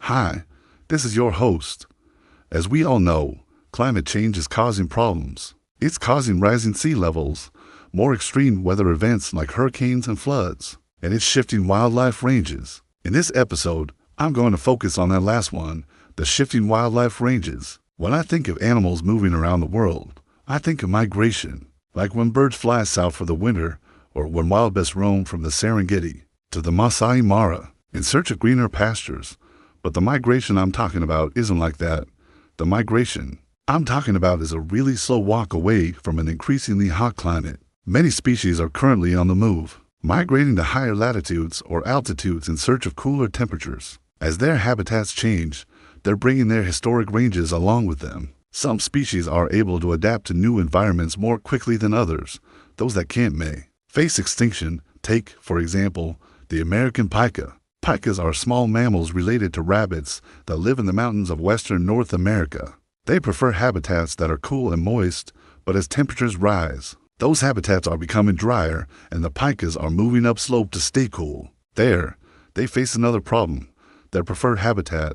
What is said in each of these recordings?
Hi, this is your host. As we all know, climate change is causing problems. It's causing rising sea levels, more extreme weather events like hurricanes and floods, and it's shifting wildlife ranges. In this episode, I'm going to focus on that last one, the shifting wildlife ranges. When I think of animals moving around the world, I think of migration, like when birds fly south for the winter or when wildebeest roam from the Serengeti to the Masai Mara in search of greener pastures. But the migration I'm talking about isn't like that. The migration I'm talking about is a really slow walk away from an increasingly hot climate. Many species are currently on the move, migrating to higher latitudes or altitudes in search of cooler temperatures. As their habitats change, they're bringing their historic ranges along with them. Some species are able to adapt to new environments more quickly than others. Those that can't may face extinction. Take, for example, the American pika. Pikas are small mammals related to rabbits that live in the mountains of western North America. They prefer habitats that are cool and moist, but as temperatures rise, those habitats are becoming drier and the pikas are moving upslope to stay cool. There, they face another problem. Their preferred habitat,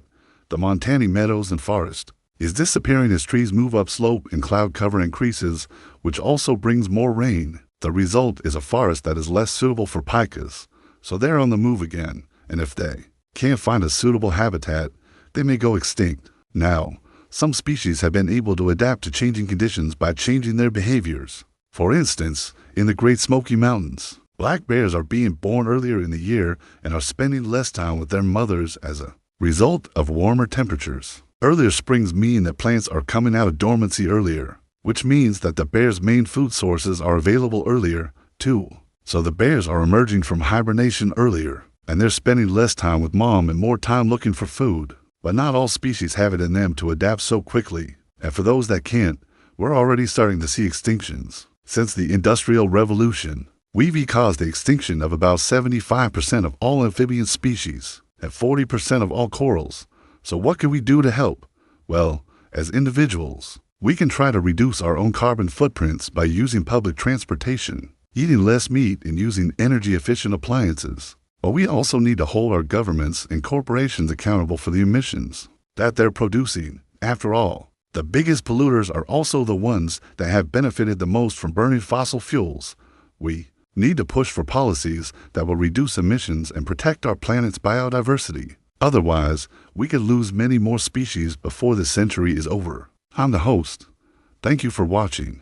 the montane meadows and forest, is disappearing as trees move upslope and cloud cover increases, which also brings more rain. The result is a forest that is less suitable for pikas, so they're on the move again. And if they can't find a suitable habitat, they may go extinct. Now, some species have been able to adapt to changing conditions by changing their behaviors. For instance, in the Great Smoky Mountains, black bears are being born earlier in the year and are spending less time with their mothers as a result of warmer temperatures. Earlier springs mean that plants are coming out of dormancy earlier, which means that the bears' main food sources are available earlier, too. So the bears are emerging from hibernation earlier, and they're spending less time with mom and more time looking for food. But not all species have it in them to adapt so quickly, and for those that can't, we're already starting to see extinctions. Since the Industrial Revolution, we've caused the extinction of about 75% of all amphibian species and 40% of all corals. So what can we do to help? Well, as individuals, we can try to reduce our own carbon footprints by using public transportation, eating less meat, and using energy-efficient appliances. But we also need to hold our governments and corporations accountable for the emissions that they're producing. After all, the biggest polluters are also the ones that have benefited the most from burning fossil fuels. We need to push for policies that will reduce emissions and protect our planet's biodiversity. Otherwise, we could lose many more species before the century is over. I'm the host. Thank you for watching.